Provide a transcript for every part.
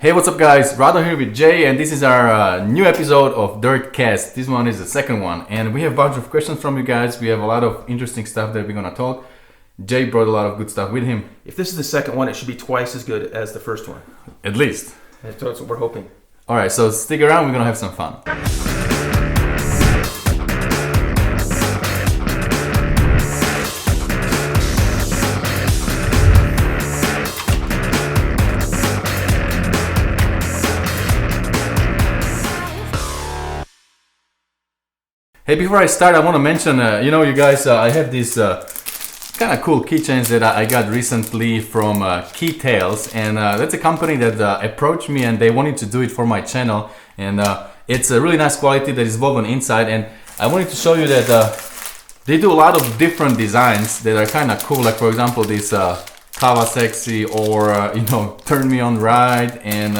Hey, what's up guys? Rado here with Jay, and this is our new episode of Dirtcast. This one is the second one, and we have a bunch of questions from you guys. We have a lot of interesting stuff that we're gonna talk. Jay brought a lot of good stuff with him. If this is the second one, it should be twice as good as the first one. At least. That's what we're hoping. Alright, so stick around, we're gonna have some fun. Hey, before I start, I want to mention, you guys, I have these kind of cool keychains that I got recently from Keytails, and that's a company that approached me and they wanted to do it for my channel, and it's a really nice quality that is woven inside, and I wanted to show you that they do a lot of different designs that are kind of cool, like for example this Kava Sexy or Turn Me On Ride, and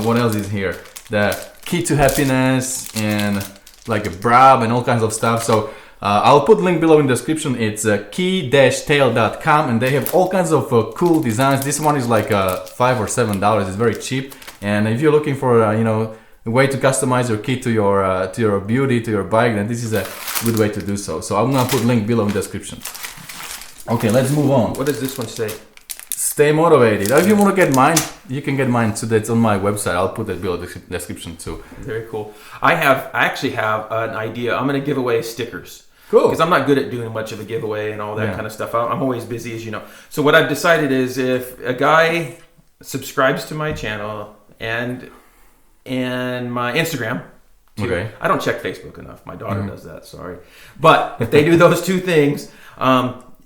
what else is here? The Key to Happiness, and like a brab and all kinds of stuff. So I'll put a link below in the description. It's key-tail.com, and they have all kinds of cool designs. This one is like $5 or $7. It's very cheap, and if you're looking for a way to customize your key to your beauty, to your bike, then this is a good way to do so. So I'm gonna put a link below in the description. Okay, let's move on. What does this one say? Stay motivated. If you want to get mine, you can get mine too. That's on my website. I'll put that below the description too. Very cool. I actually have an idea. I'm going to give away stickers. Cool. Because I'm not good at doing much of a giveaway and all that kind of stuff. I'm always busy, as you know. So what I've decided is if a guy subscribes to my channel and my Instagram, too. Okay. I don't check Facebook enough. My daughter does that. Sorry. But if they do those two things,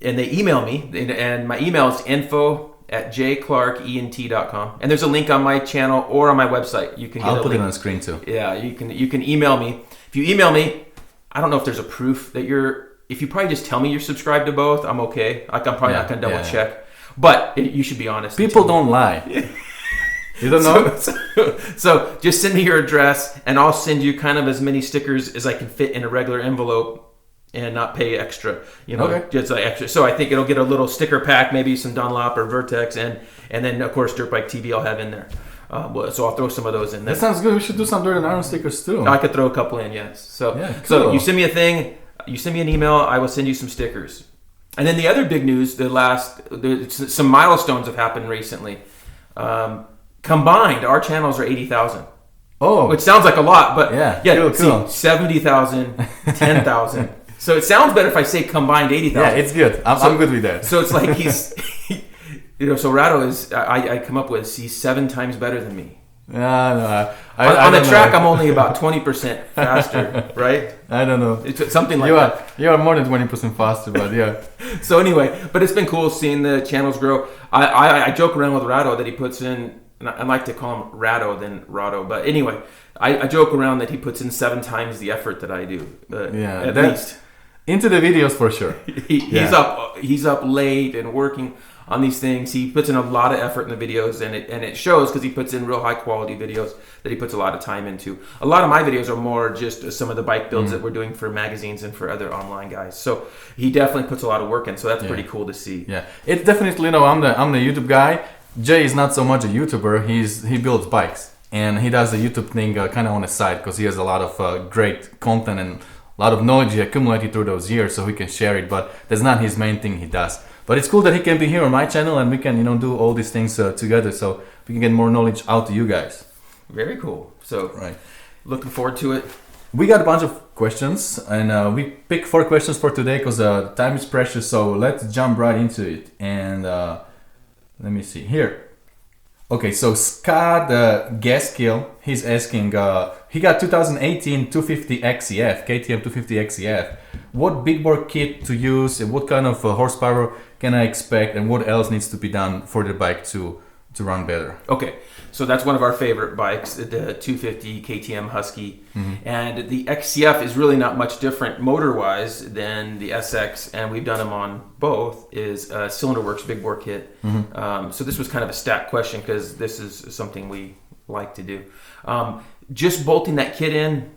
and they email me, and my email is info@jclarkent.com, and there's a link on my channel or on my website. You can. I'll put it on the screen too. Yeah, you can email me. If you email me, I don't know if there's a proof that you're. If you probably just tell me you're subscribed to both, I'm okay. I'm probably not gonna double check, but you should be honest. People don't lie. You don't know. So just send me your address, and I'll send you kind of as many stickers as I can fit in a regular envelope, and not pay extra, Okay. Just like extra. So I think it'll get a little sticker pack, maybe some Dunlop or Vertex, and then of course Dirt Bike TV I'll have in there. So I'll throw some of those in there. That sounds good. We should do some Dirt and Iron stickers too. I could throw a couple in, yes. So yeah, cool. So you send me a thing, you send me an email, I will send you some stickers. And then the other big news, some milestones have happened recently. Combined, our channels are 80,000. Oh, which sounds like a lot, but cool. 70,000, 10,000. So it sounds better if I say combined 80,000. Yeah, it's good. I'm good with that. So it's like so Rado is, I come up with, he's 7 times better than me. No. On the track, I'm only about 20% faster, right? I don't know. It's something like that. You are more than 20% faster, but yeah. So anyway, but it's been cool seeing the channels grow. I joke around with Rado that he puts in, and I like to call him Rado than Rado, but anyway, I joke around that he puts in 7 times the effort that I do. At least. Into the videos for sure. He's up late and working on these things. He puts in a lot of effort in the videos, and it shows because he puts in real high quality videos that he puts a lot of time into. A lot of my videos are more just some of the bike builds that we're doing for magazines and for other online guys. So he definitely puts a lot of work in. So that's pretty cool to see. Yeah, it's definitely I'm the YouTube guy. Jay is not so much a YouTuber. He builds bikes, and he does the YouTube thing kind of on the side because he has a lot of great content and a lot of knowledge he accumulated through those years, so he can share it. But that's not his main thing he does. But it's cool that he can be here on my channel, and we can do all these things together, so we can get more knowledge out to you guys. Very cool. So looking forward to it. We got a bunch of questions, and we picked 4 questions for today because time is precious. So let's jump right into it. And let me see here. Okay, so Scott Gaskill, he's asking, he got 2018 250 XCF, KTM 250 XCF. What big bore kit to use, and what kind of horsepower can I expect, and what else needs to be done for the bike to run better? Okay, so that's one of our favorite bikes, the 250 KTM Husky. And the XCF is really not much different motor-wise than the SX, and we've done them on both, is Cylinder Works big bore kit. So this was kind of a stat question because this is something we like to do. Just bolting that kit in,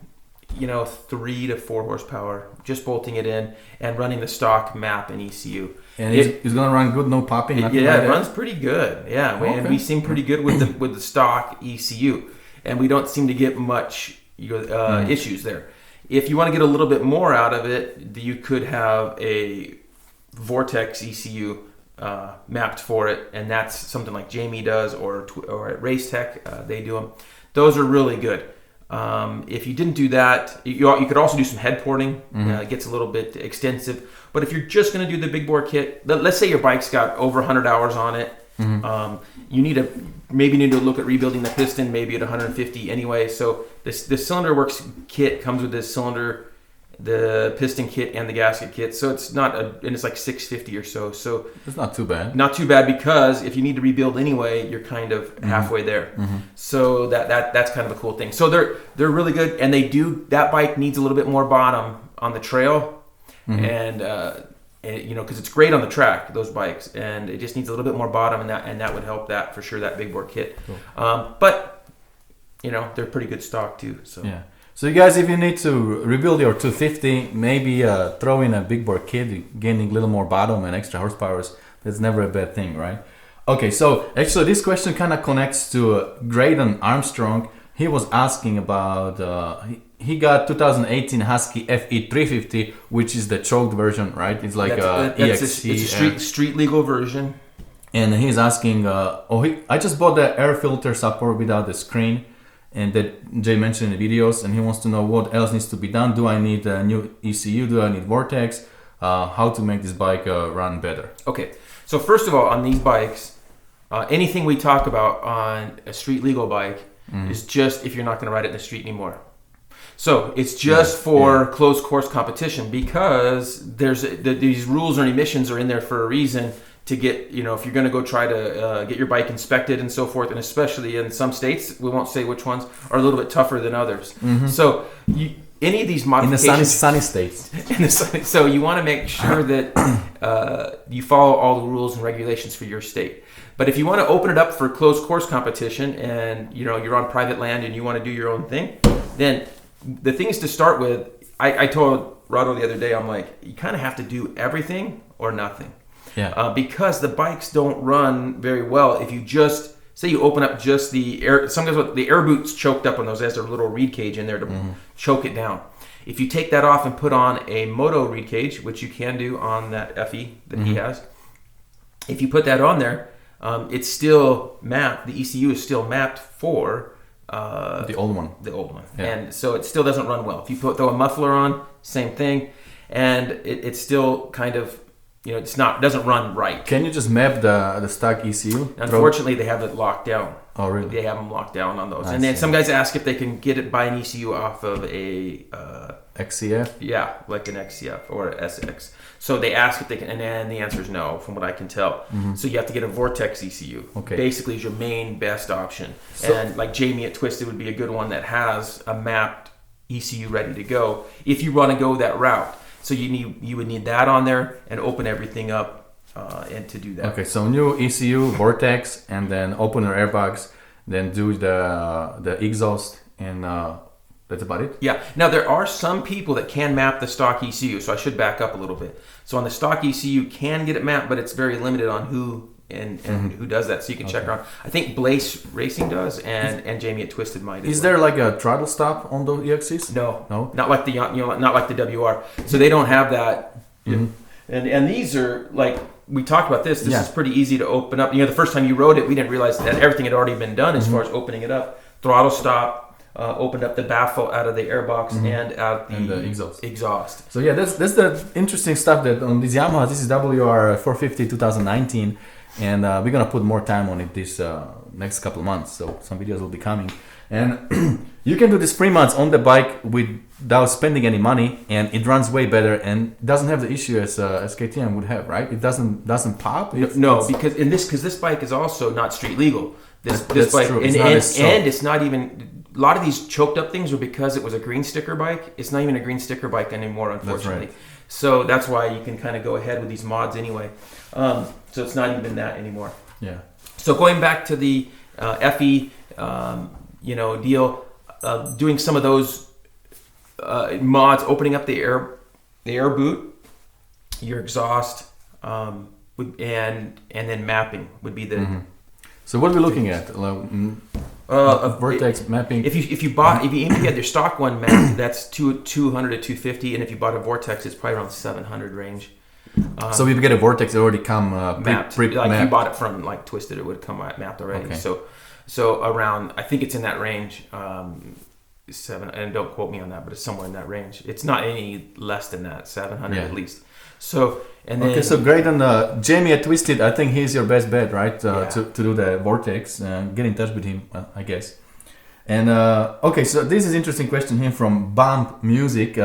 3 to 4 horsepower, just bolting it in and running the stock map and ECU. And it's gonna run good, no popping. It runs pretty good. Yeah, Okay. and we seem pretty good with the stock ECU, and we don't seem to get much issues there. If you want to get a little bit more out of it, you could have a Vortex ECU mapped for it, and that's something like Jamie does, or at Race Tech they do them. Those are really good. If you didn't do that, you could also do some head porting. It gets a little bit extensive. But if you're just going to do the big bore kit, let's say your bike's got over 100 hours on it, you need to look at rebuilding the piston, maybe at 150 anyway. So the Cylinder Works kit comes with this cylinder, the piston kit, and the gasket kit. So it's and it's like $650 or so. So it's not too bad. Not too bad, because if you need to rebuild anyway, you're kind of halfway there. So that's kind of a cool thing. So they're really good, and that bike needs a little bit more bottom on the trail, and because it's great on the track, those bikes, and it just needs a little bit more bottom, and that would help that for sure, that big bore kit. Cool. But they're pretty good stock too. So yeah. So you guys, if you need to rebuild your 250, maybe throw in a big bore kit, gaining a little more bottom and extra horsepower. That's never a bad thing, right? Okay, so actually this question kind of connects to Graydon Armstrong. He was asking about, he got 2018 Husky FE 350, which is the choked version, right? It's like EXC. It's a street legal version. And he's asking, I just bought the air filter support without the screen, and that Jay mentioned in the videos, and he wants to know what else needs to be done. Do I need a new ECU? Do I need Vortex? How to make this bike run better? Okay, so first of all, on these bikes, anything we talk about on a street legal bike is just if you're not going to ride it in the street anymore. So it's just for closed course competition, because these rules or emissions are in there for a reason, to get, if you're going to go try to get your bike inspected and so forth, and especially in some states, we won't say which ones, are a little bit tougher than others. So any of these modifications... In the sunny states. So you want to make sure that you follow all the rules and regulations for your state. But if you want to open it up for closed course competition, and you're on private land and you want to do your own thing, then the things to start with, I told Rado the other day, I'm like, you kind of have to do everything or nothing. Yeah. Because the bikes don't run very well if you just say you open up just the air. Sometimes the air boot's choked up on those, as their little reed cage in there to choke it down. If you take that off and put on a MOTO reed cage, which you can do on that FE that he has, if you put that on there, it's still mapped. The ECU is still mapped for the old one. Yeah. And so it still doesn't run well. If you throw a muffler on, same thing, and it's still kind of, doesn't run right. Can you just map the stock ECU? Unfortunately, they have it locked down. Oh, really? They have them locked down on those. And then some guys ask if they can buy an ECU off of a XCF? Yeah, like an XCF or SX. So they ask if they can, and then the answer is no, from what I can tell. So you have to get a Vortex ECU. Okay. Basically, is your main best option. So, and like Jamie at Twisted would be a good one that has a mapped ECU ready to go if you want to go that route. So you would need that on there and open everything up and to do that. Okay, so new ECU, Vortex, and then open your airbags, then do the exhaust, and that's about it? Yeah. Now, there are some people that can map the stock ECU, so I should back up a little bit. So on the stock ECU, can get it mapped, but it's very limited on who and who does that. So you can check around. I think Blaze Racing does, and Jamie at Twisted might. Is there like a throttle stop on those EXCs? No, not like the not like the WR. So they don't have that. And these are like, we talked about this. This is pretty easy to open up. The first time you rode it, we didn't realize that everything had already been done as far as opening it up. Throttle stop. Opened up the baffle out of the airbox and out the exhaust. So yeah, that's the interesting stuff that on these Yamaha. This is WR 450 2019, and we're gonna put more time on it this next couple of months. So some videos will be coming, and you can do this 3 months on the bike without spending any money, and it runs way better and doesn't have the issue as KTM would have, right? It doesn't pop. Because this bike is also not street legal. This bike, true. And it's not even. A lot of these choked up things were because it was a green sticker bike. It's not even a green sticker bike anymore, unfortunately. That's right. So that's why you can kind of go ahead with these mods anyway. So it's not even that anymore. Yeah. So going back to the FE, deal, doing some of those mods, opening up the air boot, your exhaust, and then mapping would be the. So what are we looking at? Vortex mapping. If you had your stock one mapped, that's 200 to 250, and if you bought a Vortex, it's probably around 700 range. So if you get a Vortex, it already come mapped. Mapped. If you bought it from like Twisted, it would come mapped already. Okay. So around, I think it's in that range. 7, and don't quote me on that, but it's somewhere in that range. It's not any less than that, 700 at least. So and then so Graydon, Jamie at Twisted, I think he's your best bet, right? To do the Vortex. Get in touch with him, I guess. And so this is an interesting question here from Bump Music.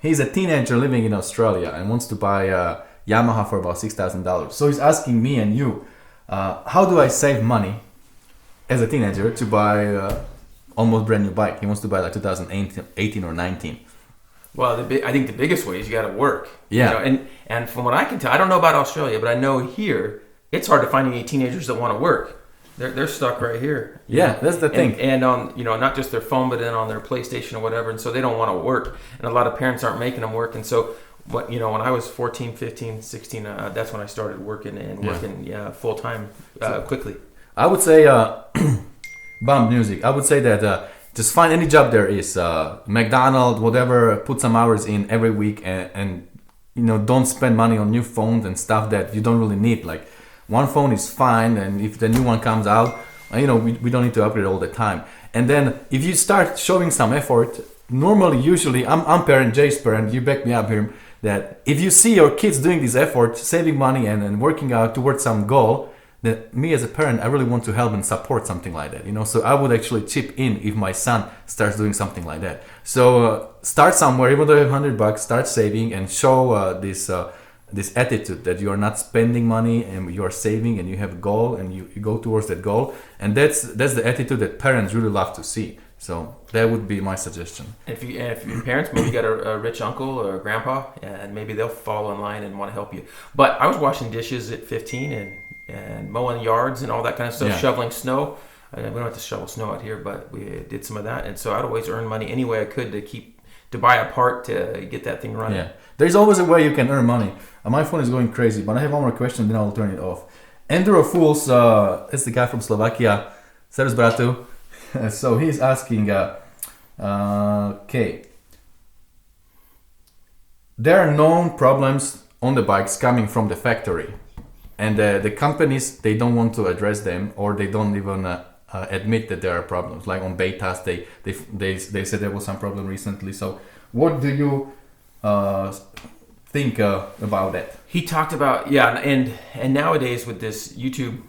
He's a teenager living in Australia and wants to buy a Yamaha for about $6,000. So he's asking me and you, how do I save money as a teenager to buy almost brand new bike? He wants to buy like 2018 or 19. Well, I think the biggest way is you got to work. Yeah. You know, and from what I can tell, I don't know about Australia, but I know here it's hard to find any teenagers that want to work. They're stuck right here. Yeah, that's the thing. And on not just their phone, but then on their PlayStation or whatever, and so they don't want to work. And a lot of parents aren't making them work. And so when I was 14, 15, 16, that's when I started working full time quickly. I would say Bump Music. I would say that just find any job there is, McDonald's, whatever. Put some hours in every week, and don't spend money on new phones and stuff that you don't really need. Like one phone is fine, and if the new one comes out, we don't need to upgrade all the time. And then if you start showing some effort, usually, I'm parent, Jay's parent. You back me up here. That if you see your kids doing this effort, saving money and working out towards some goal, that me as a parent, I really want to help and support something like that. So I would actually chip in if my son starts doing something like that. So start somewhere, even though you have $100, start saving and show this attitude that you are not spending money and you are saving and you have a goal and you go towards that goal. And that's the attitude that parents really love to see. So that would be my suggestion. If your parents maybe got a rich uncle or a grandpa, and maybe they'll fall in line and want to help you. But I was washing dishes at 15 and mowing yards and all that kind of stuff, shoveling snow. We don't have to shovel snow out here, but we did some of that. And so I'd always earn money any way I could to buy a part to get that thing running. Yeah, there's always a way you can earn money. My phone is going crazy, but I have one more question, then I'll turn it off. Enduro Fools, it's the guy from Slovakia. Servus, bratu. So he's asking, okay, there are known problems on the bikes coming from the factory, and the companies, they don't want to address them, or they don't even admit that there are problems. Like on betas, they said there was some problem recently. So what do you think about that? He talked about and nowadays with this YouTube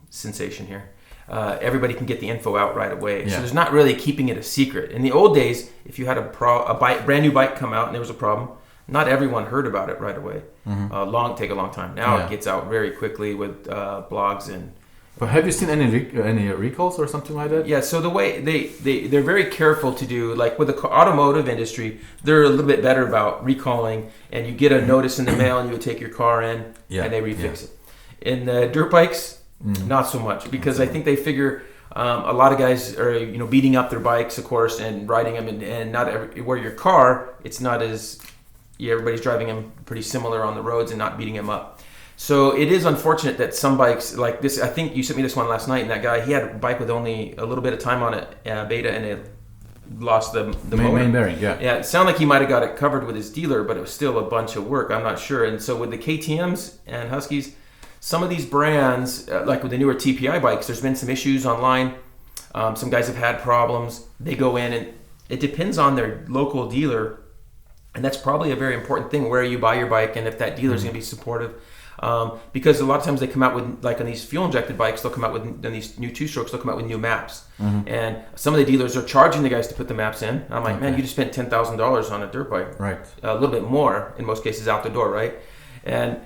sensation here, everybody can get the info out right away. So there's not really keeping it a secret. In the old days, if you had a brand new bike come out and there was a problem, not everyone heard about it right away. Take a long time. Now it gets out very quickly with blogs and. But have you seen any recalls or something like that? Yeah. So the way they're very careful to do, like with the automotive industry, they're a little bit better about recalling, and you get a notice in the mail and you would take your car in and they refix it. In the dirt bikes. Not so much, because I think they figure a lot of guys are beating up their bikes, of course, and riding them, and not where your car, it's not as everybody's driving them pretty similar on the roads and not beating them up. So it is unfortunate that some bikes like this. I think you sent me this one last night, and that guy, he had a bike with only a little bit of time on it, beta, and it lost the main bearing. It sounded like he might have got it covered with his dealer, but it was still a bunch of work. I'm not sure. And so with the KTMs and Huskies, some of these brands, like with the newer TPI bikes, there's been some issues online. Some guys have had problems. They go in, and it depends on their local dealer. And that's probably a very important thing, where you buy your bike and if that dealer is going to be supportive. Because a lot of times they come out with, like on these fuel-injected bikes, they'll come out with, on these new two-strokes, they'll come out with new maps. And some of the dealers are charging the guys to put the maps in. And I'm like, man, you just spent $10,000 on a dirt bike. Right. A little bit more, in most cases, out the door, right? And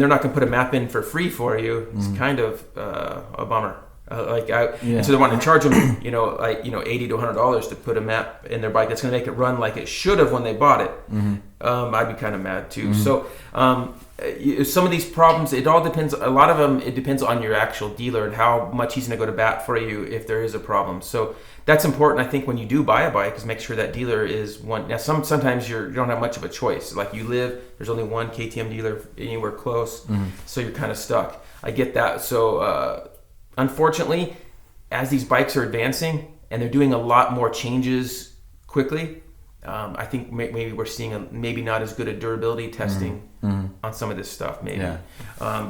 they're not going to put a map in for free for you. It's kind of a bummer. And so they want to charge them, $80 to $100 to put a map in their bike that's going to make it run like it should have when they bought it. I'd be kind of mad too. So some of these problems, it all depends. A lot of them, it depends on your actual dealer and how much he's going to go to bat for you if there is a problem. So that's important, I think, when you do buy a bike, is make sure that dealer is one. Now, sometimes you don't have much of a choice. Like there's only one KTM dealer anywhere close, so you're kind of stuck. I get that. So unfortunately, as these bikes are advancing and they're doing a lot more changes quickly, I think maybe we're seeing maybe not as good a durability testing on some of this stuff, maybe.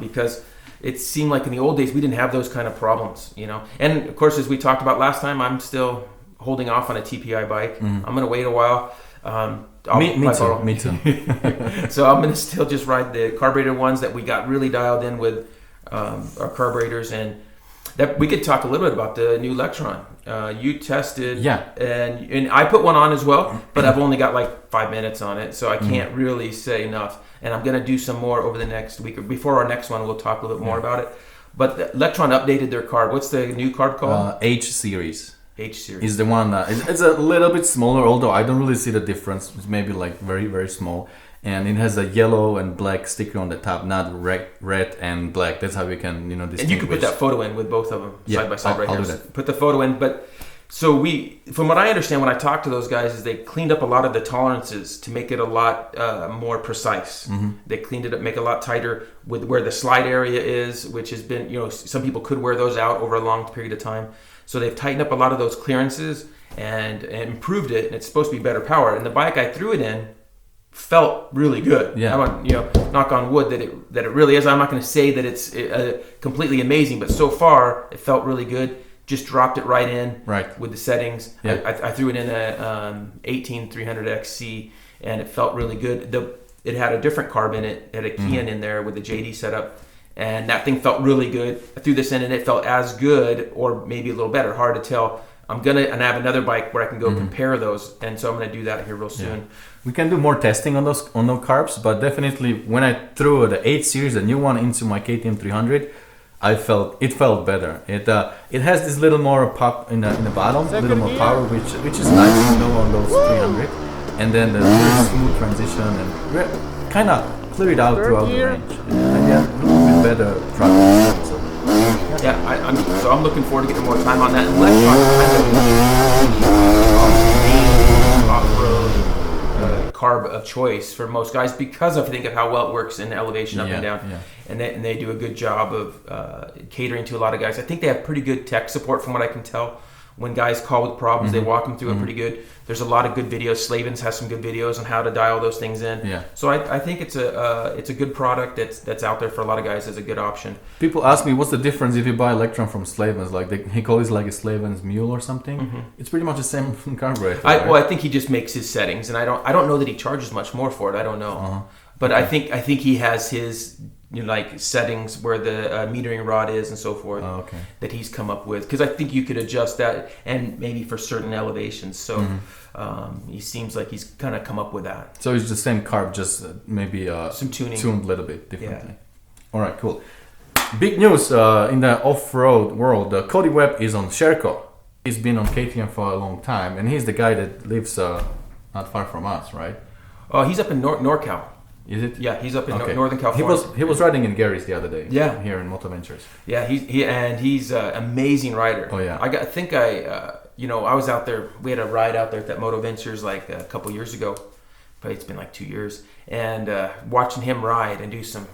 Because it seemed like in the old days we didn't have those kind of problems, And of course, as we talked about last time, I'm still holding off on a TPI bike. I'm going to wait a while. Me too. So I'm going to still just ride the carburetor ones that we got really dialed in with our carburetors, and that we could talk a little bit about the new Lectron. You tested, and I put one on as well, but I've only got like 5 minutes on it, so I can't really say enough. And I'm going to do some more over the next week, or before our next one, we'll talk a little bit more about it. But Lectron updated their carb. What's the new carb called? H series. H series is the one. It's a little bit smaller, although I don't really see the difference. It's maybe like very, very small. And it has a yellow and black sticker on the top, not red and black. That's how we can, distinguish. And you can put that photo in with both of them side by side I'll here. do that. Put the photo in. But so from what I understand, when I talked to those guys, is they cleaned up a lot of the tolerances to make it a lot more precise. They cleaned it up, make it a lot tighter with where the slide area is, which has been, some people could wear those out over a long period of time. So they've tightened up a lot of those clearances and improved it, and it's supposed to be better power. And the bike I threw it in felt really good. I want knock on wood that it really is. I'm not going to say that it's completely amazing, but so far it felt really good. Just dropped it right in with the settings. I threw it in a 18300 XC, and it felt really good. It had a different carb in it. It had a Kian in there with the JD setup, and that thing felt really good. I threw this in, and it felt as good, or maybe a little better. Hard to tell. And I have another bike where I can go compare those, and so I'm going to do that here real soon. We can do more testing on those carbs, but definitely when I threw the 8 series, the new one, into my KTM 300, it felt better. It has this little more pop in the bottom, a little more power, which is nice to know on those 300, and then the really smooth transition and kind of clear it out throughout the range. And a little bit better travel. So. I'm looking forward to getting more time on that. Off-road carb of choice for most guys because I think of how well it works in elevation up and down, and they do a good job of catering to a lot of guys. I think they have pretty good tech support from what I can tell. When guys call with problems, they walk them through it pretty good. There's a lot of good videos. Slavens has some good videos on how to dial those things in. So I think it's a good product that's out there for a lot of guys as a good option. People ask me what's the difference if you buy Lectron from Slavens. Like he calls it like a Slavens mule or something. It's pretty much the same carburetor. I think he just makes his settings, and I don't know that he charges much more for it. I don't know, but I think he has his like settings where the metering rod is and so forth that he's come up with, because I think you could adjust that and maybe for certain elevations. So he seems like he's kind of come up with that. So it's the same carb, just maybe some tuning, tuned a little bit differently. All right, cool. Big news in the off-road world. Cody Webb is on Sherco. He's been on KTM for a long time, and he's the guy that lives not far from us, right? Oh, he's up in NorCal. Is it? Yeah, he's up in Northern California. He was riding in Gary's the other day. Yeah, here in MOTO Ventures. Yeah, he's an amazing rider. Oh yeah. I was out there. We had a ride out there at that MOTO Ventures like a couple years ago. Probably it's been like 2 years. And watching him ride and do some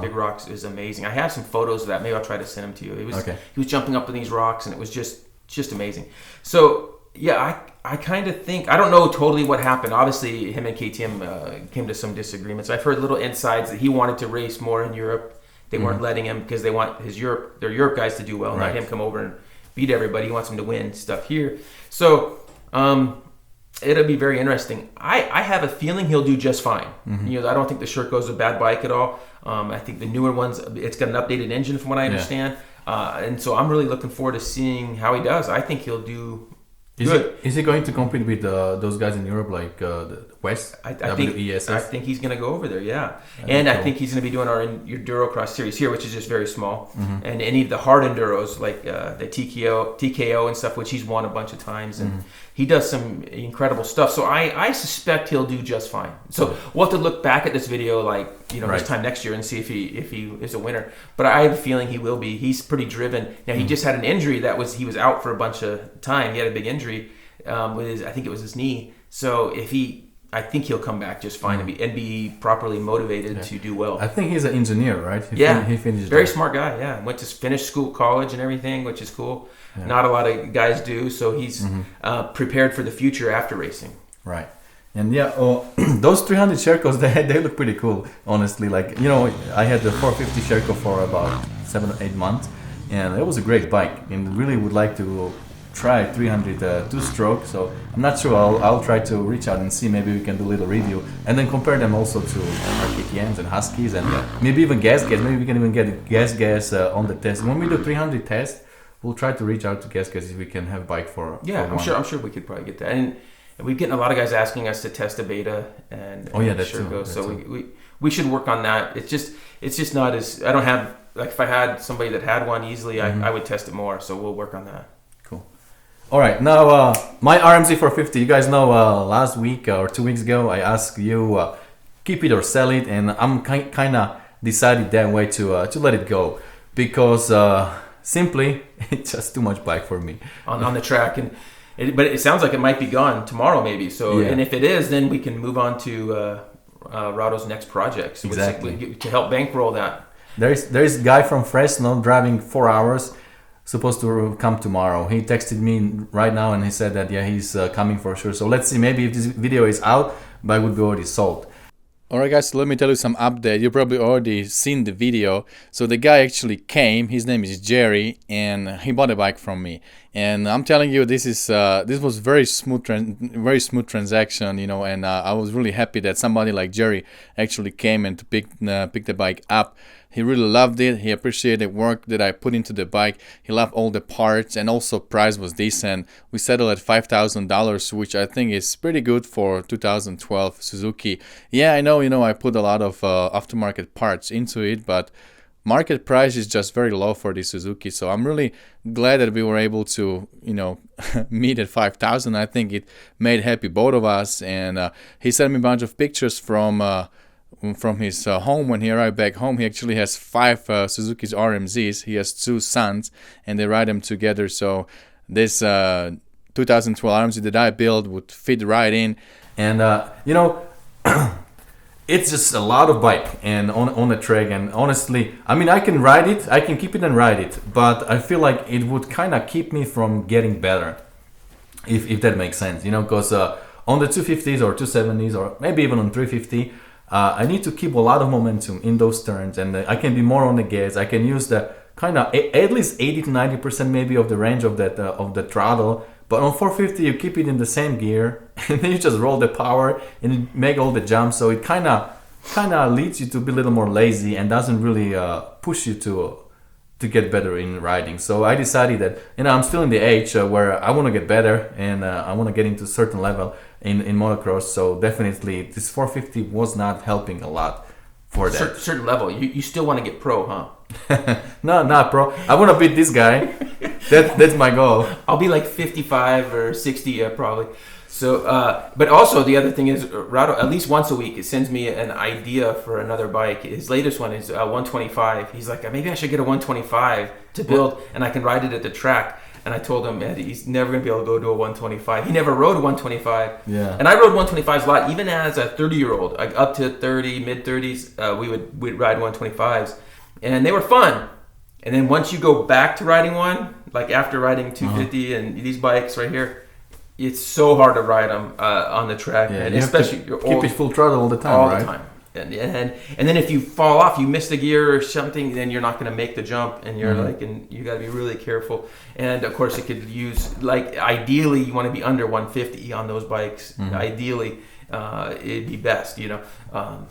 big rocks is amazing. I have some photos of that. Maybe I'll try to send them to you. He was jumping up on these rocks, and it was just amazing. So yeah, I kind of think, I don't know totally what happened. Obviously, him and KTM came to some disagreements. I've heard little insides that he wanted to race more in Europe. They weren't letting him because they want their Europe guys to do well, not him come over and beat everybody. He wants them to win stuff here. So it'll be very interesting. I have a feeling he'll do just fine. I don't think the Sherco's a bad bike at all. I think the newer ones, it's got an updated engine from what I understand. And so I'm really looking forward to seeing how he does. I think he'll do good. Is he going to compete with those guys in Europe, like the West? I think he's going to go over there, and I think he's going to be doing our Enduro Cross series here, which is just very small. And any of the hard enduros, like the TKO and stuff, which he's won a bunch of times. And he does some incredible stuff. So I suspect he'll do just fine. So we'll have to look back at this video like Right. this time next year and see if he is a winner. But I have a feeling he will be. He's pretty driven. Now he just had an injury he was out for a bunch of time. He had a big injury with I think it was his knee. So I think he'll come back just fine and be properly motivated to do well. I think he's an engineer, right? He finished very smart guy. Yeah, went to finish school, college, and everything, which is cool. Yeah. Not a lot of guys do, so he's prepared for the future after racing. Right. And those 300 Shercos, they look pretty cool, honestly. Like, I had the 450 Sherco for about 7 or 8 months, and it was a great bike. And really would like to try 300 two-stroke. So I'm not sure. I'll try to reach out and see. Maybe we can do a little review and then compare them also to our KTMs and Huskies and maybe even Gaskill. Maybe we can even get gas on the test. When we do 300 test, we'll try to reach out to Gaskill if we can have a bike for. Yeah, for I'm sure we could probably get that. And we're getting a lot of guys asking us to test a beta and that's Sherco. So too. we should work on that. It's just not as I don't have like if I had somebody that had one easily, I would test it more. So we'll work on that. Cool. All right, now my RMZ 450. You guys know last week or 2 weeks ago I asked you keep it or sell it, and I'm kind of decided that way to let it go because simply it's just too much bike for me on the track but it sounds like it might be gone tomorrow maybe. So and if it is, then we can move on to Rado's next project. So exactly to help bankroll that. There's a guy from Fresno driving 4 hours. Supposed to come tomorrow. He texted me right now and he said that he's coming for sure. So let's see, maybe if this video is out, bike would be already sold. Alright guys, so let me tell you some update. You probably already seen the video. So the guy actually came, his name is Jerry, and he bought a bike from me. And I'm telling you, this was very smooth transaction, and I was really happy that somebody like Jerry actually came and to pick the bike up. He really loved it. He appreciated the work that I put into the bike. He loved all the parts, and also price was decent. We settled at $5,000, which I think is pretty good for 2012 Suzuki. Yeah, I know, I put a lot of aftermarket parts into it, but market price is just very low for the Suzuki. So I'm really glad that we were able to, meet at 5,000. I think it made happy both of us. And he sent me a bunch of pictures from his home. When he arrived back home, he actually has 5 Suzuki's RMZs. He has 2 sons, and they ride them together. So this 2012 RMZ that I built would fit right in. And it's just a lot of bike and on the track. And honestly, I can ride it, I can keep it and ride it, but I feel like it would kind of keep me from getting better, if that makes sense. Because on the 250s or 270s or maybe even on 350. I need to keep a lot of momentum in those turns, and I can be more on the gas. I can use the kind of at least 80 to 90% maybe of the range of the throttle. But on 450, you keep it in the same gear, and then you just roll the power and you make all the jumps. So it kind of leads you to be a little more lazy and doesn't really push you to get better in riding. So I decided that I'm still in the age where I want to get better and I want to get into a certain level in motocross. So definitely this 450 was not helping a lot for that. Certain level. You still want to get pro, huh? No, not pro. I want to beat this guy. That's my goal. I'll be like 55 or 60 probably. So, but also the other thing is, Rado, at least once a week, it sends me an idea for another bike. His latest one is 125. He's like, maybe I should get a 125 to build, and I can ride it at the track. And I told him, man, he's never going to be able to go to a 125. He never rode a 125. Yeah. And I rode 125s a lot, even as a 30-year-old, like up to 30, mid-30s, we'd ride 125s. And they were fun. And then once you go back to riding one, like after riding 250 and these bikes right here, it's so hard to ride them on the track, yeah, and you especially have to keep it full throttle all the time, all right? the time. And then if you fall off, you miss the gear or something, then you're not going to make the jump, and you're and you got to be really careful. And of course, it could use ideally you want to be under 150 on those bikes. Ideally, it'd be best, I'm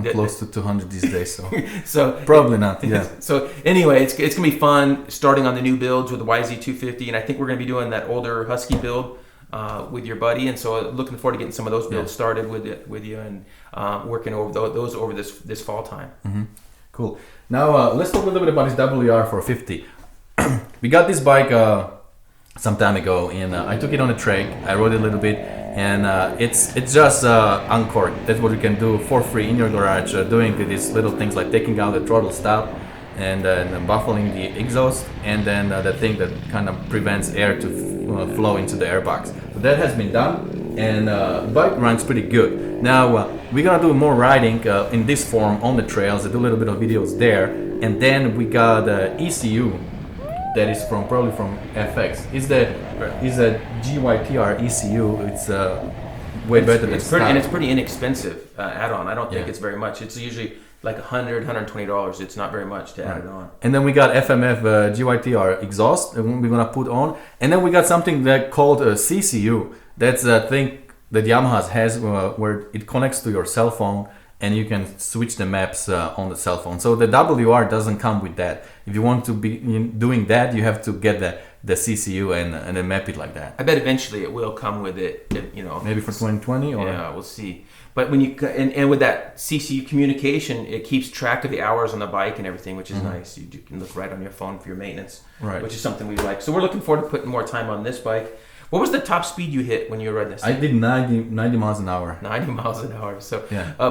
close to 200 these days, so probably not. Yeah. So anyway, it's gonna be fun starting on the new builds with the YZ250, and I think we're gonna be doing that older Husky build with your buddy, and so looking forward to getting some of those builds started with you and working over those over this fall time. Cool. Now let's talk a little bit about this WR450. We got this bike some time ago, and I took it on a track. I rode it a little bit, and it's just uncork. That's what you can do for free in your garage, doing these little things like taking out the throttle stop and buffering the exhaust, and then the thing that kind of prevents air to flow into the airbox. So that has been done, and the bike runs pretty good. Now we're gonna do more riding in this form on the trails. I do a little bit of videos there, and then we got ECU. That is probably from FX. Is a GYTR ECU? It's way better than it's and it's pretty inexpensive add-on. I don't think it's very much. It's usually like $100-$120. It's not very much to add it on. And then we got FMF GYTR exhaust that we're gonna put on, and then we got something that called CCU. That's a thing that Yamaha has where it connects to your cell phone, and you can switch the maps on the cell phone. So the WR doesn't come with that. If you want to be doing that, you have to get the CCU and then map it like that. I bet eventually it will come with it, you know. Maybe for 2020 or? Yeah, we'll see. But when you and with that CCU communication, it keeps track of the hours on the bike and everything, which is nice. You can look right on your phone for your maintenance, which is something we like. So we're looking forward to putting more time on this bike. What was the top speed you hit when you were riding this? I did 90 miles an hour. 90 miles an hour, so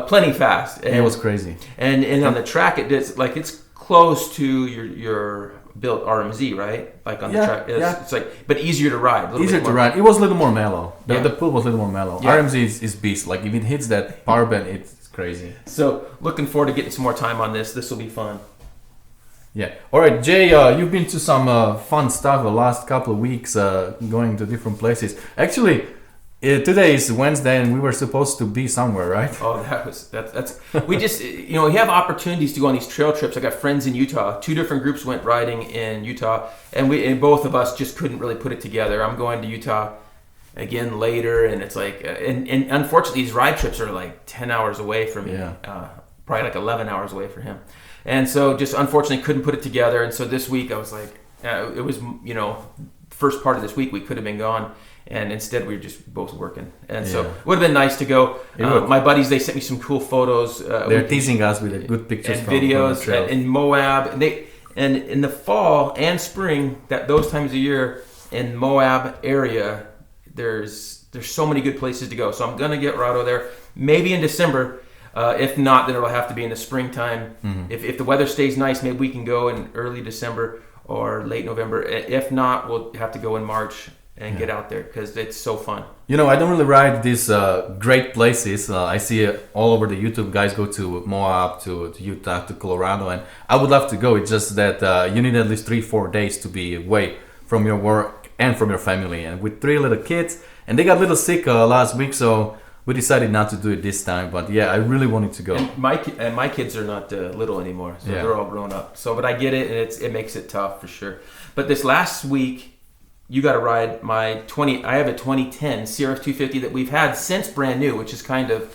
plenty fast. And, it was crazy. And on the track, it's close to your built RMZ, right? Like on the track, it's like, but easier to ride. Easier to ride. It was a little more mellow. The pull was a little more mellow. Yeah. RMZ is beast. Like if it hits that power band, it's crazy. So looking forward to getting some more time on this. This will be fun. Yeah. All right, Jay, you've been to some fun stuff the last couple of weeks, going to different places. Actually, today is Wednesday, and we were supposed to be somewhere, right? Oh, that's we just we have opportunities to go on these trail trips. I got friends in Utah. 2 different groups went riding in Utah, and both of us just couldn't really put it together. I'm going to Utah again later, and it's like, and unfortunately, these ride trips are like 10 hours away from me. Probably like 11 hours away for him. And so just unfortunately couldn't put it together. And so this week I was like, it was, first part of this week we could have been gone. And instead we were just both working. And so it would have been nice to go. My buddies, they sent me some cool photos. They're teasing us with good pictures and videos in Moab. And in the fall and spring, those times of year in Moab area, there's so many good places to go. So I'm going to get Rado there. Maybe in December. If not, then it'll have to be in the springtime. If the weather stays nice, maybe we can go in early December or late November. If not, we'll have to go in March and get out there because it's so fun. I don't really ride these great places. I see all over the YouTube guys go to Moab, to Utah, to Colorado, and I would love to go. It's just that you need at least 3-4 days to be away from your work and from your family. And with 3 little kids, and they got a little sick last week, so we decided not to do it this time, but I really wanted to go. And my kids are not little anymore, so they're all grown up. So, but I get it, and it makes it tough for sure. But this last week, you got to ride my 20. I have a 2010 CRF 250 that we've had since brand new, which is kind of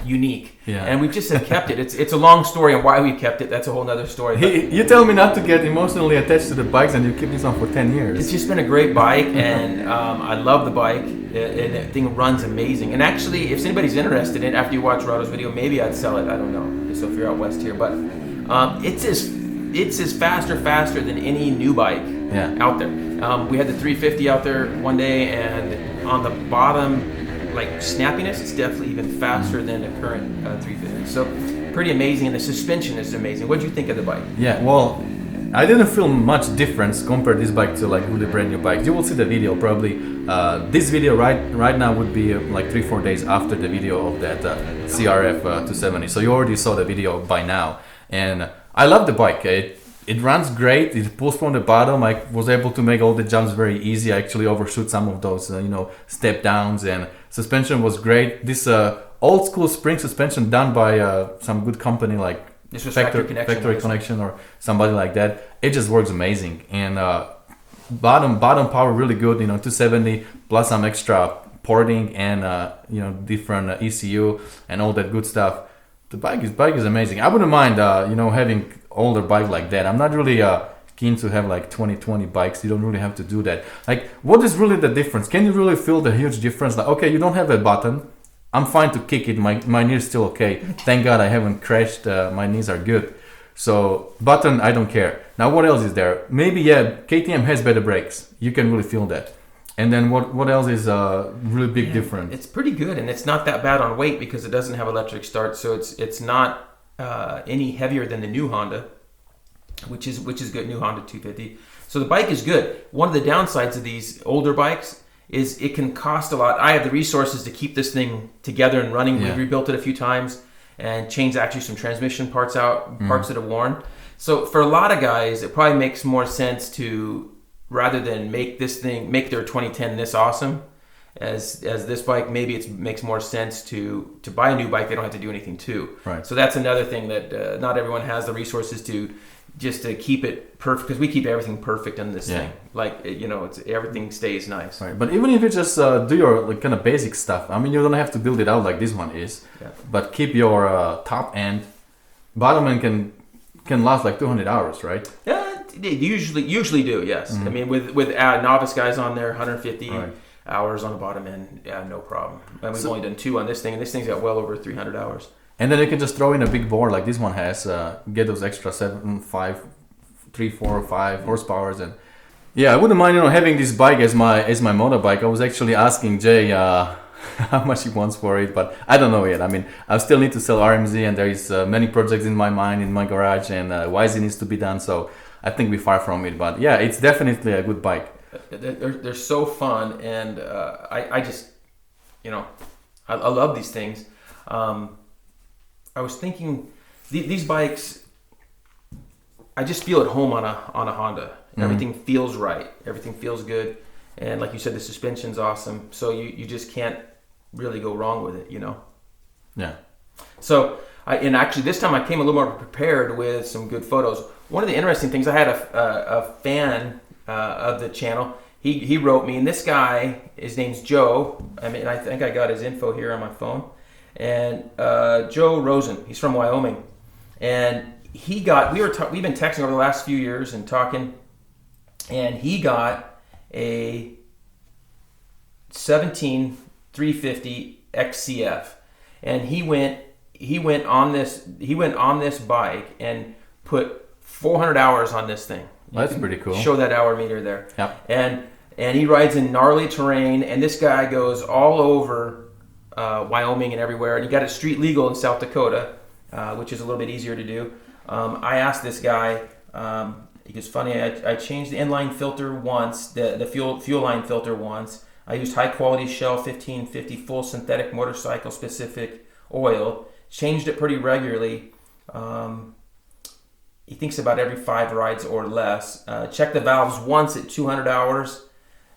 unique. Yeah. And we just have kept it. It's a long story on why we kept it. That's a whole nother story. You tell me not to get emotionally attached to the bikes, and you keep this on for 10 years. It's just been a great bike, and I love the bike. And the thing runs amazing. And actually, if anybody's interested in it, after you watch Rado's video, maybe I'd sell it. I don't know. So if you're out west here, but it's as faster than any new bike out there. We had the 350 out there one day, and on the bottom, like snappiness, it's definitely even faster than the current 350. So pretty amazing, and the suspension is amazing. What do you think of the bike? Yeah, well, I didn't feel much difference compared this bike to like really brand new bikes. You will see the video probably. This video right now would be like 3-4 days after the video of that CRF 270. So you already saw the video by now, and I love the bike. It runs great. It pulls from the bottom. I was able to make all the jumps very easy. I actually overshoot some of those, step downs, and suspension was great. This old school spring suspension done by some good company like Factory Connection or somebody like that. It just works amazing. And bottom power really good. 270 plus some extra porting and different ECU and all that good stuff. The bike is amazing. I wouldn't mind having older bike like that. I'm not really keen to have like 2020 bikes. You don't really have to do that. Like, what is really the difference? Can you really feel the huge difference? Like, okay, you don't have a button. I'm fine to kick it. My knee's still okay. Thank God I haven't crashed. My knees are good. So button, I don't care. Now what else is there? Maybe KTM has better brakes. You can really feel that. And then what else is a really big difference? It's pretty good, and it's not that bad on weight because it doesn't have electric start, so it's not any heavier than the new Honda, which is good. New Honda 250. So the bike is good. One of the downsides of these older bikes is it can cost a lot. I have the resources to keep this thing together and running. We've rebuilt it a few times and changed actually some transmission parts out, parts that have worn. So for a lot of guys, it probably makes more sense to, rather than make their 2010 this awesome as this bike, maybe it makes more sense to buy a new bike they don't have to do anything to. Right. So that's another thing that not everyone has the resources to keep it perfect, because we keep everything perfect in this thing. Like, it's everything stays nice. Right. But even if you just do your kind of basic stuff, I mean, you don't have to build it out like this one is, but keep your top end, bottom end can last like 200 hours, right? Yeah. They usually do, yes. I mean, with novice guys on there, 150 hours on the bottom end, no problem. And we've only done 2 on this thing, and this thing's got well over 300 hours. And then you can just throw in a big bore like this one has, get those extra 3, 4, 5 horsepowers, and I wouldn't mind having this bike as my motorbike. I was actually asking Jay how much he wants for it, but I don't know yet. I mean, I still need to sell RMZ, and there is many projects in my mind, in my garage, and YZ needs to be done. So I think we're far from it, but it's definitely a good bike. They're so fun, and I just, I love these things. I was thinking these bikes, I just feel at home on a Honda. Everything feels right. Everything feels good, and like you said, the suspension's awesome. So you just can't really go wrong with it, Yeah. So and actually this time I came a little more prepared with some good photos. One of the interesting things, I had a fan of the channel. He wrote me, and this guy, his name's Joe. I mean, I think I got his info here on my phone. And Joe Rosen, he's from Wyoming, and we've been texting over the last few years and talking, and he got a 17 350 XCF, and he went on this bike and put 400 hours on this thing. That's pretty cool. Show that hour meter there. Yep. And he rides in gnarly terrain, and this guy goes all over Wyoming and everywhere, and he got it street legal in South Dakota, which is a little bit easier to do. I asked this guy, he goes, funny, I changed the inline filter once, the fuel line filter once. I used high quality Shell 1550 full synthetic motorcycle specific oil, changed it pretty regularly. He thinks about every 5 rides or less. Checked the valves once at 200 hours.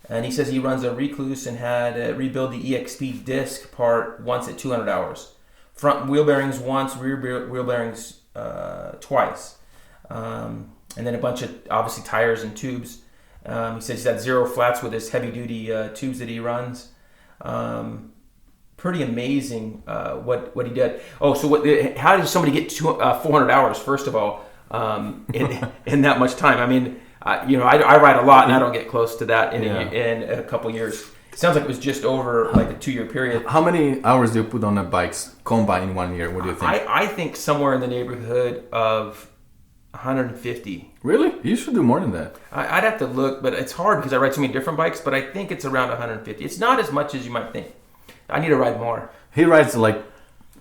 And he says he runs a Recluse and had rebuild the EXP disc part once at 200 hours. Front wheel bearings once, rear wheel bearings twice. And then a bunch of, obviously, tires and tubes. He says he's had 0 flats with his heavy-duty tubes that he runs. Pretty amazing what he did. Oh, so how did somebody get 400 hours, first of all, in that much time? I mean, I ride a lot, and I don't get close to that in a couple years. It sounds like it was just over like a 2-year period. How many hours do you put on the bikes combined in 1 year? What do you think? I think somewhere in the neighborhood of 150. Really? You should do more than that. I'd have to look, but it's hard because I ride so many different bikes, but I think it's around 150. It's not as much as you might think. I need to ride more. He rides like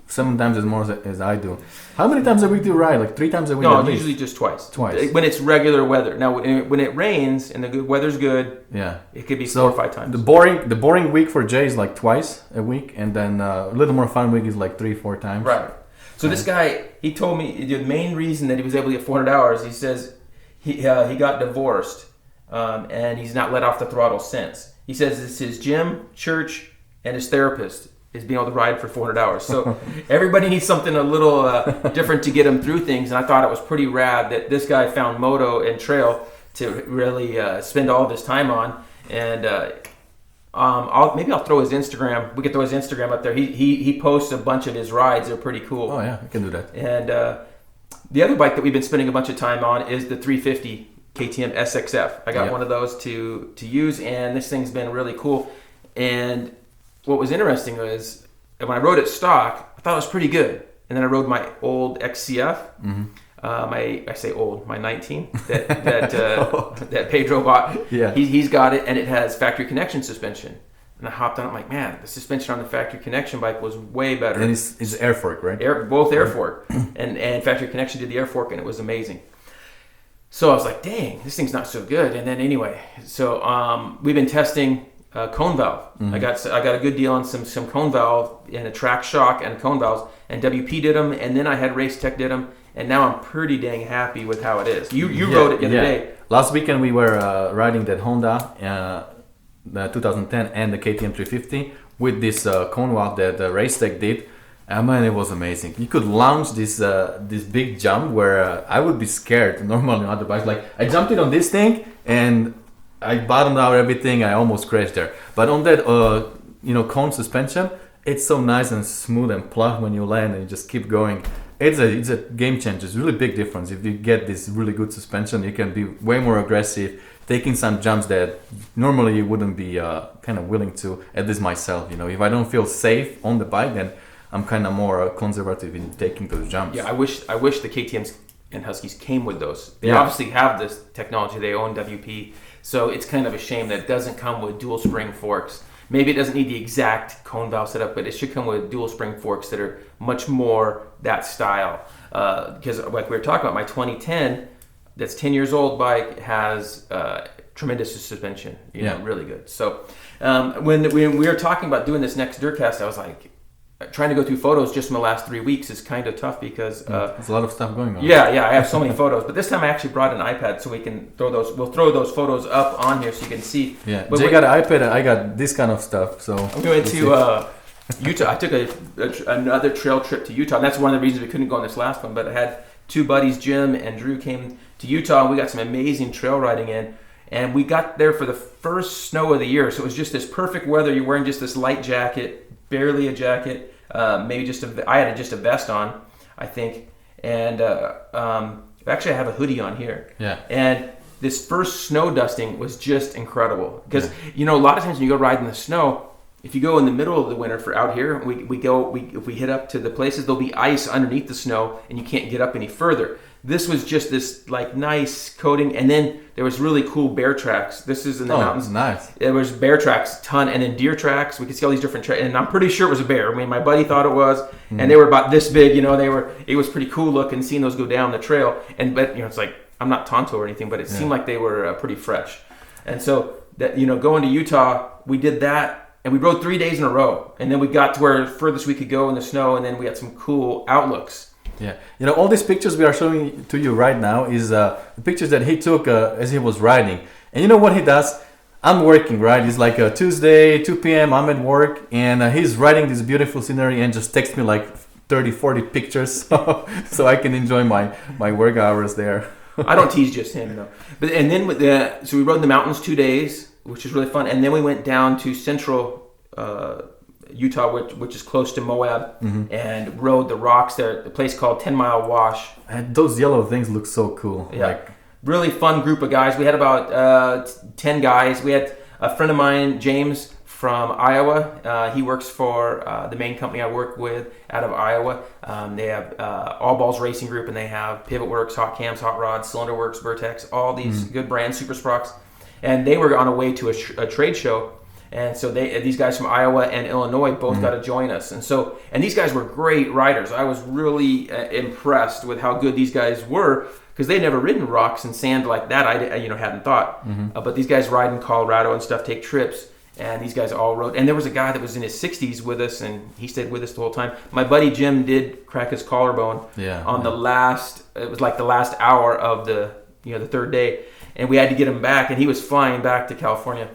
7 times as more as I do. How many times a week do you ride? Like 3 times a week? No, usually just twice. When it's regular weather. Now, when it rains and the good weather's good, it could be 4 or 5 times. The boring week for Jay is like twice a week, and then a little more fun week is like 3-4 times. Right. So this guy, he told me the main reason that he was able to get 400 hours. He says he got divorced, and he's not let off the throttle since. He says it's his gym, church, and his therapist is being able to ride for 400 hours. So everybody needs something a little different to get them through things. And I thought it was pretty rad that this guy found moto and trail to really spend all this time on. And I'll throw his Instagram. We could throw his Instagram up there. He posts a bunch of his rides. They're pretty cool. Oh yeah, I can do that. And the other bike that we've been spending a bunch of time on is the 350 KTM SXF. I got one of those to use, and this thing's been really cool. And what was interesting when I rode it stock, I thought it was pretty good. And then I rode my old XCF. Mm-hmm. I say old, my 19 that Pedro bought. Yeah. He's got it, and it has factory connection suspension. And I hopped on. I'm like, man, the suspension on the factory connection bike was way better. And it's air fork, right? Both air fork, and factory connection did the air fork, and it was amazing. So I was like, dang, this thing's not so good. And then anyway, so we've been testing cone valve. I got a good deal on some cone valve and a track shock and cone valves, and WP did them, and then I had Race Tech did them, and now I'm pretty dang happy with how it is. You rode it the other day. Last weekend we were riding that Honda, the 2010 and the KTM 350 with this cone valve that Race Tech did. And man, it was amazing. You could launch this big jump where I would be scared normally on other bikes. Like I jumped in on this thing and I bottomed out everything. I almost crashed there. But on that cone suspension, it's so nice and smooth and plugged when you land and you just keep going. It's a game changer. It's a really big difference. If you get this really good suspension, you can be way more aggressive, taking some jumps that normally you wouldn't be kind of willing to, at least myself. If I don't feel safe on the bike, then I'm kind of more conservative in taking those jumps. Yeah, I wish the KTMs and Huskies came with those. They obviously have this technology. They own WP, so it's kind of a shame that it doesn't come with dual spring forks. Maybe it doesn't need the exact cone valve setup, but it should come with dual spring forks that are much more that style. Because like we were talking about, my 2010, that's 10 years old bike, has tremendous suspension. Really good. So when we were talking about doing this next Dirtcast, I was like, trying to go through photos just in the last 3 weeks is kind of tough because there's a lot of stuff going on. Yeah, I have so many photos, but this time I actually brought an iPad so we can we'll throw those photos up on here so you can see. Yeah, but Jay got an iPad and I got this kind of stuff. So I'm going to Utah. I took another trail trip to Utah, and that's one of the reasons we couldn't go on this last one. But I had two buddies, Jim and Drew, came to Utah, and we got some amazing trail riding in. And we got there for the first snow of the year, so it was just this perfect weather. You're wearing just this light jacket, barely a jacket, maybe I had just a vest on, I think, and actually I have a hoodie on here. Yeah. And this first snow dusting was just incredible because a lot of times when you go ride in the snow, if you go in the middle of the winter for out here, if we hit up to the places, there'll be ice underneath the snow and you can't get up any further. This was just this like nice coating, and then there was really cool bear tracks. This is in the mountains. Nice. There was bear tracks, ton, and then deer tracks. We could see all these different tracks, and I'm pretty sure it was a bear. I mean, my buddy thought it was, and they were about this big. It was pretty cool looking seeing those go down the trail. But it's like I'm not Tonto or anything, but it seemed like they were pretty fresh. And so that going to Utah, we did that, and we rode 3 days in a row, and then we got to where furthest we could go in the snow, and then we had some cool outlooks. Yeah, all these pictures we are showing to you right now is the pictures that he took as he was riding. And you know what he does? I'm working, right? It's like a Tuesday, 2 p.m. I'm at work, and he's riding this beautiful scenery and just texts me like 30, 40 pictures so I can enjoy my work hours there. I don't tease just him, though. And then so we rode in the mountains 2 days, which was really fun. And then we went down to central Utah, which is close to Moab, and rode the rocks there. A place called 10 Mile Wash. And those yellow things look so cool. Yeah, really fun group of guys. We had about 10 guys. We had a friend of mine, James, from Iowa. He works for the main company I work with out of Iowa. They have All Balls Racing Group, and they have Pivot Works, Hot Cams, Hot Rods, Cylinder Works, Vertex, all these good brands, Super Sprox. And they were on a way to a trade show. And so these guys from Iowa and Illinois both got to join us. And these guys were great riders. I was really impressed with how good these guys were because they'd never ridden rocks and sand like that. I hadn't thought. But these guys ride in Colorado and stuff, take trips. And these guys all rode. And there was a guy that was in his 60s with us, and he stayed with us the whole time. My buddy Jim did crack his collarbone on the last. It was like the last hour of the the third day, and we had to get him back. And he was flying back to California.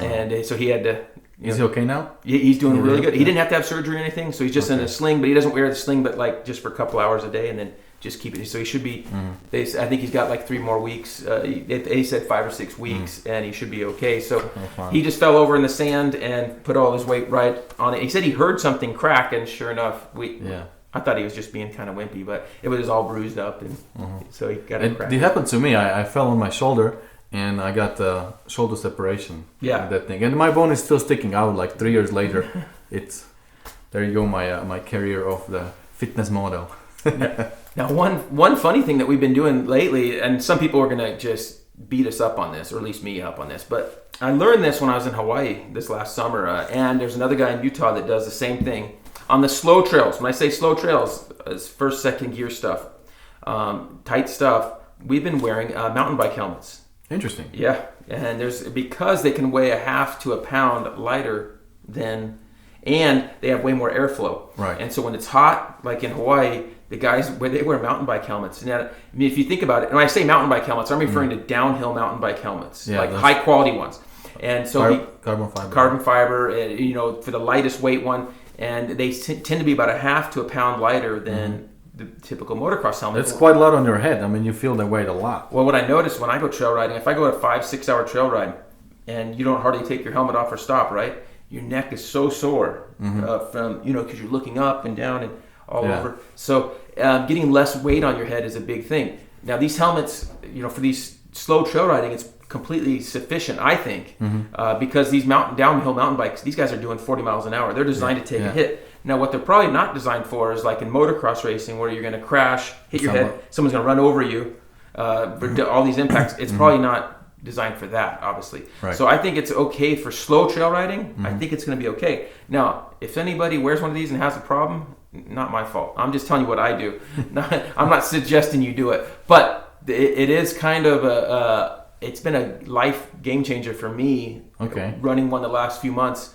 And so he had to. Is he okay now? He's doing really good. He didn't have to have surgery or anything, so he's just in a sling. But he doesn't wear the sling, but like just for a couple hours a day, and then just keep it. So he should be. I think he's got like 3 more weeks. He said 5 or 6 weeks, and he should be okay. So he just fell over in the sand and put all his weight right on it. He said he heard something crack, and sure enough, I thought he was just being kind of wimpy, but it was all bruised up, and so he got it cracked. It happened to me. I fell on my shoulder. And I got shoulder separation. Yeah, that thing, and my bone is still sticking out. Like 3 years later, there you go. My career of the fitness model. Now, one funny thing that we've been doing lately, and some people are gonna just beat us up on this, or at least me up on this, but I learned this when I was in Hawaii this last summer, and there's another guy in Utah that does the same thing on the slow trails. When I say slow trails, it's first, second gear stuff, tight stuff. We've been wearing mountain bike helmets. Interesting. Yeah, and because they can weigh a half to a pound lighter than, and they have way more airflow. Right. And so when it's hot, like in Hawaii, the guys they wear mountain bike helmets. Now, I mean, if you think about it, and when I say mountain bike helmets, I'm referring to downhill mountain bike helmets, like high quality ones. And so carbon fiber, for the lightest weight one, and they tend to be about a half to a pound lighter than the typical motocross helmet. It's quite a lot on your head. I mean, you feel the weight a lot. Well, what I noticed when I go trail riding, if I go a 5-6 hour trail ride, and you don't hardly take your helmet off or stop, right? Your neck is so sore from because you're looking up and down and all over. So getting less weight on your head is a big thing. Now these helmets, for these slow trail riding, it's completely sufficient, I think, because these downhill mountain bikes, these guys are doing 40 miles an hour. They're designed to take a hit. Now what they're probably not designed for is like in motocross racing where you're going to crash, hit your head, someone's going to run over you, all these impacts. It's probably not designed for that, obviously. Right. So I think it's okay for slow trail riding. I think it's going to be okay. Now, if anybody wears one of these and has a problem, not my fault. I'm just telling you what I do. I'm not suggesting you do it. But it is kind of it's been a life game changer for me. Okay. Running one the last few months,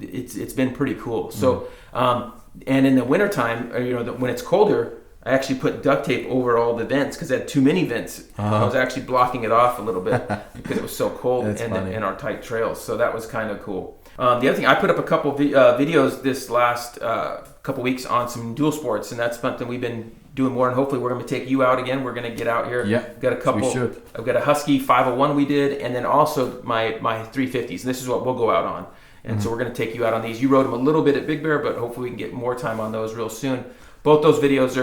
it's been pretty cool. So, and in the wintertime, when it's colder, I actually put duct tape over all the vents because I had too many vents. I was actually blocking it off a little bit because it was so cold in our tight trails. So that was kind of cool. The other thing, I put up a couple videos this last couple weeks on some dual sports, and that's something we've been doing more, and hopefully we're going to take you out again. We're going to get out here. Yeah, got a couple. We should. I've got a Husky 501 we did, and then also my 350s. And this is what we'll go out on. And so we're going to take you out on these. You rode them a little bit at Big Bear, but hopefully we can get more time on those real soon. Both those videos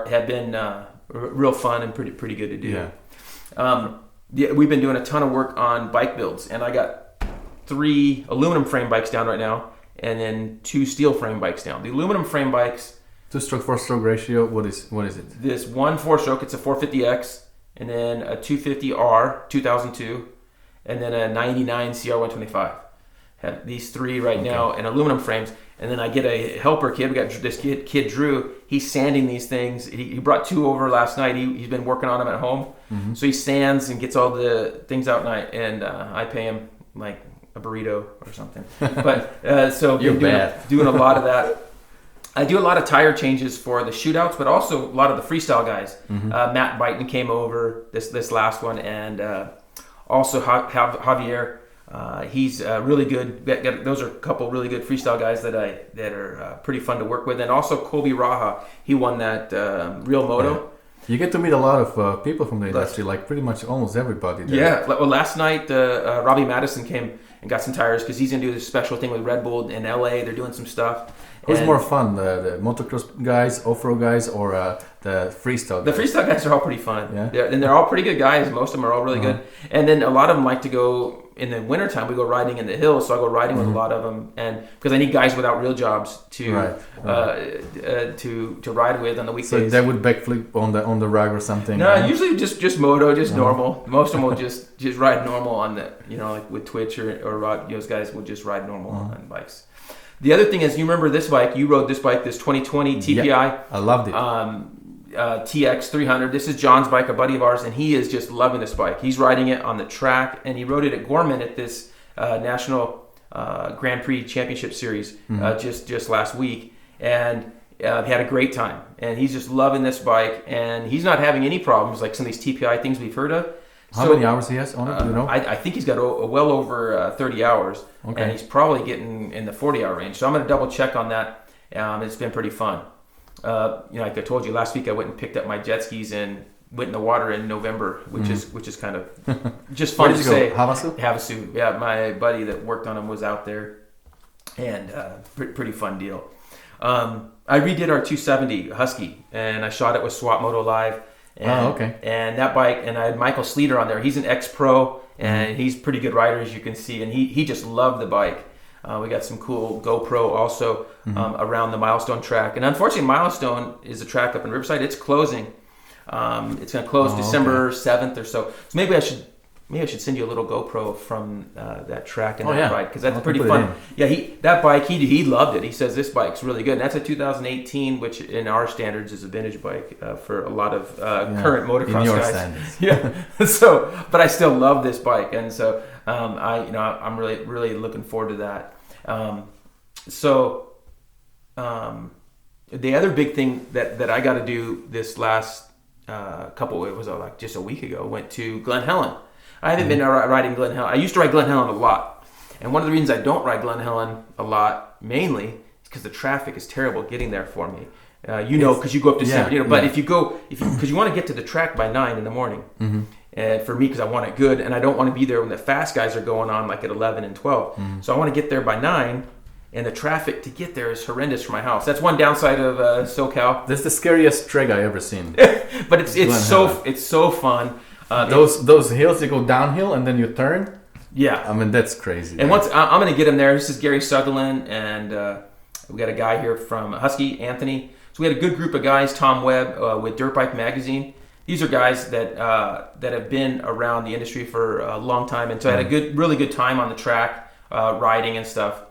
have been real fun and pretty good to do. Yeah. We've been doing a ton of work on bike builds, and I got 3 aluminum frame bikes down right now, and then 2 steel frame bikes down. The aluminum frame bikes. 2-stroke, 4-stroke ratio. What is it? This one 4-stroke. It's a 450X, and then a 250R 2002, and then a 99 CR125. Have these 3 right now in aluminum frames. And then I get a helper kid. We got this kid Drew. He's sanding these things. He brought 2 over last night. He's been working on them at home. So he sands and gets all the things out night. And I pay him like a burrito or something. But so you're doing a lot of that. I do a lot of tire changes for the shootouts, but also a lot of the freestyle guys. Matt Byton came over this last one, and also Javier. He's really good. Those are a couple really good freestyle guys that are pretty fun to work with, and also Colby Raha. He won that Real Moto. Yeah. You get to meet a lot of people from the industry, like pretty much almost everybody there. Yeah. Well, last night Robbie Madison came and got some tires because he's gonna do this special thing with Red Bull in LA. They're doing some stuff. Who's more fun, the motocross guys, off-road guys, or the freestyle guys? The freestyle guys are all pretty fun. Yeah? They're all pretty good guys. Most of them are all really good. And then a lot of them like to go, in the wintertime, we go riding in the hills, so I go riding with a lot of them. And because I need guys without real jobs to ride with on the weekdays. So they would backflip on the rug or something? No, usually just moto, normal. Most of them will just ride normal on the, like with Twitch or Rod, those guys will just ride normal on bikes. The other thing is, you remember this bike? You rode this bike, this 2020 TPI. Yeah, I loved it. TX 300. This is John's bike, a buddy of ours, and he is just loving this bike. He's riding it on the track, and he rode it at Gorman at this National Grand Prix Championship Series just last week, and he had a great time. And he's just loving this bike, and he's not having any problems like some of these TPI things we've heard of. How many hours he has on it? Do you know? I think he's got well over 30 hours, and he's probably getting in the 40-hour range. So I'm going to double check on that. It's been pretty fun. Like I told you last week, I went and picked up my jet skis and went in the water in November, which is kind of just fun to say. Havasu. Yeah, my buddy that worked on him was out there, and pretty fun deal. I redid our 270 Husky, and I shot it with Swap Moto Live. And that bike, and I had Michael Sleater on there. He's an ex-pro, and he's a pretty good rider, as you can see. And he just loved the bike. We got some cool GoPro also around the Milestone track. And unfortunately, Milestone is a track up in Riverside. It's closing. It's going to close December 7th or so. So maybe I should send you a little GoPro from that track and that ride, because that's pretty fun. Yeah, that bike, he loved it. He says this bike's really good. And that's a 2018, which in our standards is a vintage bike for a lot of current motocross in your guys. standards. Yeah. So, but I still love this bike, and so I'm really looking forward to that. The other big thing that I got to do this last just a week ago, went to Glen Helen. I haven't been riding Glen Helen. I used to ride Glen Helen a lot. And one of the reasons I don't ride Glen Helen a lot, mainly, is because the traffic is terrible getting there for me. Because you go up to 7, but because you want to get to the track by 9 in the morning. And for me, because I want it good, and I don't want to be there when the fast guys are going on like at 11 and 12. So I want to get there by 9, and the traffic to get there is horrendous from my house. That's one downside of SoCal. That's the scariest track I ever seen. But it's so fun. Those hills, you go downhill and then you turn. Yeah, I mean that's crazy. And once I'm going to get him there. This is Gary Sutherland, and we got a guy here from Husky, Anthony. So we had a good group of guys. Tom Webb with Dirt Bike Magazine. These are guys that have been around the industry for a long time, and so I had a really good time on the track, riding and stuff.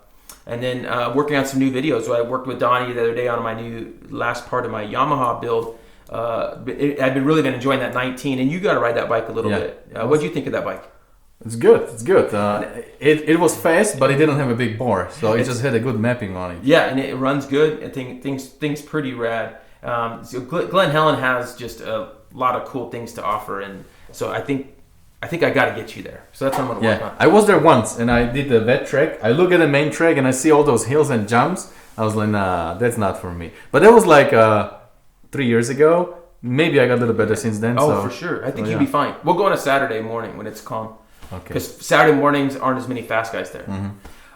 And then working on some new videos. So I worked with Donnie the other day on my last part of my Yamaha build. I've really been enjoying that 19, and you got to ride that bike a little bit. What do you think of that bike? It's good. It was fast, but it didn't have a big bore, so it just had a good mapping on it. Yeah, and it runs good. I think things pretty rad. So Glen Helen has just a lot of cool things to offer, and so I think I got to get you there. So that's what I'm going to work on. I was there once, and I did the vet track. I look at the main track, and I see all those hills and jumps. I was like, nah, that's not for me. But that was like 3 years ago. Maybe I got a little better since then. Oh, for sure. I think you'll be fine. We'll go on a Saturday morning when it's calm. Okay. Because Saturday mornings aren't as many fast guys there.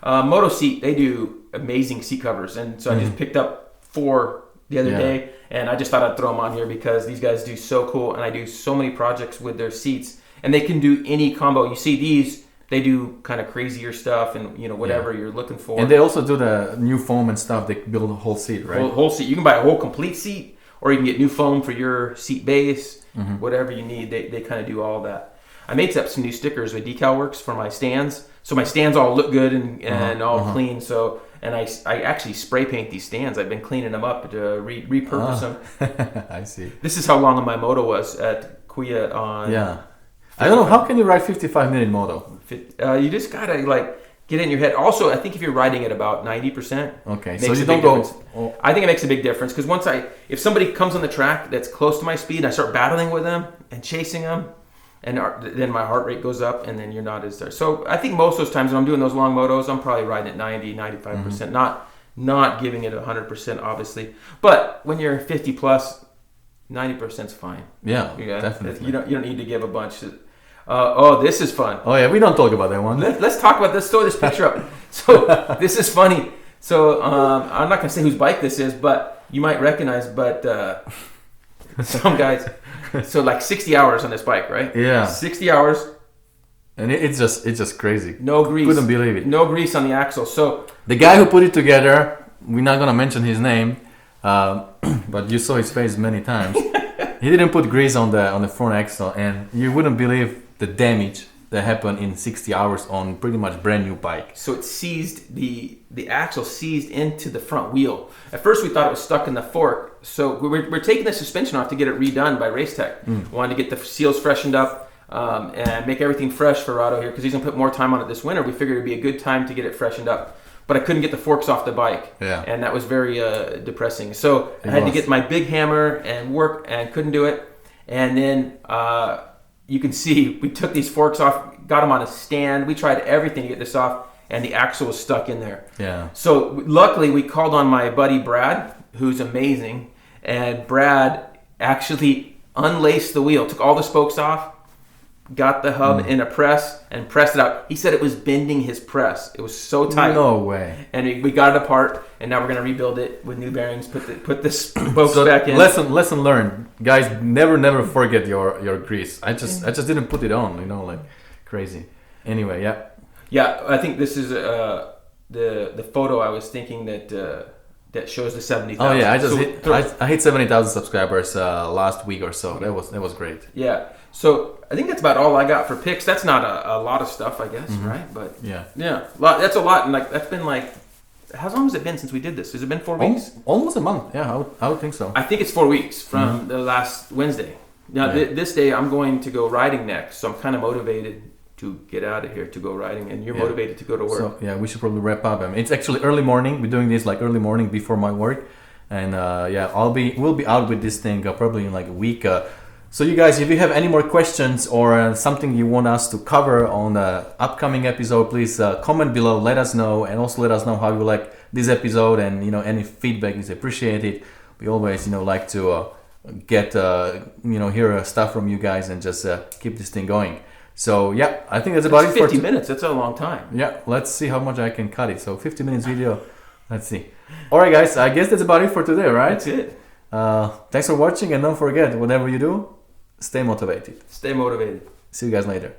Moto Seat, they do amazing seat covers. And so I just picked up 4 the other day. And I just thought I'd throw them on here because these guys do so cool. And I do so many projects with their seats. And they can do any combo. You see these, they do kind of crazier stuff and whatever you're looking for. And they also do the new foam and stuff. They build a whole seat, right? Whole seat. You can buy a whole complete seat, or you can get new foam for your seat base, whatever you need. They kind of do all that. I made up some new stickers with Decal Works for my stands. So my stands all look good and all clean. So and I actually spray paint these stands. I've been cleaning them up to repurpose them. I see. This is how long my moto was at Kuya on... Yeah. I don't know, how can you ride 55-minute moto? You just gotta get it in your head. Also, I think if you're riding at about 90%, okay, so you don't go. I think it makes a big difference because if somebody comes on the track that's close to my speed, and I start battling with them and chasing them, and then my heart rate goes up, and then you're not as there. So I think most of those times when I'm doing those long motos, I'm probably riding at 90, 95%, not giving it 100%, obviously. But when you're 50 plus, 90% is fine. Yeah, definitely. You don't need to give a bunch. This is fun. Oh yeah, we don't talk about that one. Let's talk about this. Throw this picture up. So this is funny. So I'm not gonna say whose bike this is, but you might recognize. But some guys. So like 60 hours on this bike, right? Yeah. 60 hours. And it's just crazy. No grease. Couldn't believe it. No grease on the axle. So the guy who put it together, we're not gonna mention his name, but you saw his face many times. He didn't put grease on the front axle, and you wouldn't believe the damage that happened in 60 hours on pretty much brand new bike. So it seized the axle seized into the front wheel. At first we thought it was stuck in the fork. So we're taking the suspension off to get it redone by Race Tech. Wanted to get the seals freshened up and make everything fresh for Rado here because he's gonna put more time on it this winter. We figured it'd be a good time to get it freshened up. But I couldn't get the forks off the bike. Yeah. And that was very depressing. So I had to get my big hammer and work and couldn't do it. And then you can see we took these forks off, got them on a stand. We tried everything to get this off, and the axle was stuck in there. Yeah. So luckily we called on my buddy Brad, who's amazing. And Brad actually unlaced the wheel, took all the spokes off, got the hub in a press and pressed it out. He said it was bending his press. It was so tight. No way. And we got it apart, and now we're going to rebuild it with new bearings, put the spokes back in. Lesson learned. Guys, never forget your grease. I just didn't put it on, like crazy. Anyway, yeah. Yeah, I think this is the photo, I was thinking that shows the 70,000. Oh yeah, I hit 70,000 subscribers last week or so. That was great. Yeah. So I think that's about all I got for picks. That's not a lot of stuff, I guess, right? But yeah, that's a lot. And like that's been like, how long has it been since we did this? Has it been 4 weeks? Almost a month. Yeah, I would think so. I think it's 4 weeks from the last Wednesday. Now this day I'm going to go riding next, so I'm kind of motivated to get out of here to go riding, and you're motivated to go to work. So yeah, we should probably wrap up. I mean, it's actually early morning. We're doing this like early morning before my work, and we'll be out with this thing probably in like a week. So you guys, if you have any more questions or something you want us to cover on the upcoming episode, please comment below. Let us know, and also let us know how you like this episode, and any feedback is appreciated. We always like to get hear stuff from you guys and just keep this thing going. So yeah, I think that's about it for 50 minutes. That's a long time. Yeah, let's see how much I can cut it. So 50 minutes video. Let's see. All right, guys. I guess that's about it for today, right? That's it. Thanks for watching, and don't forget, whatever you do, stay motivated. Stay motivated. See you guys later.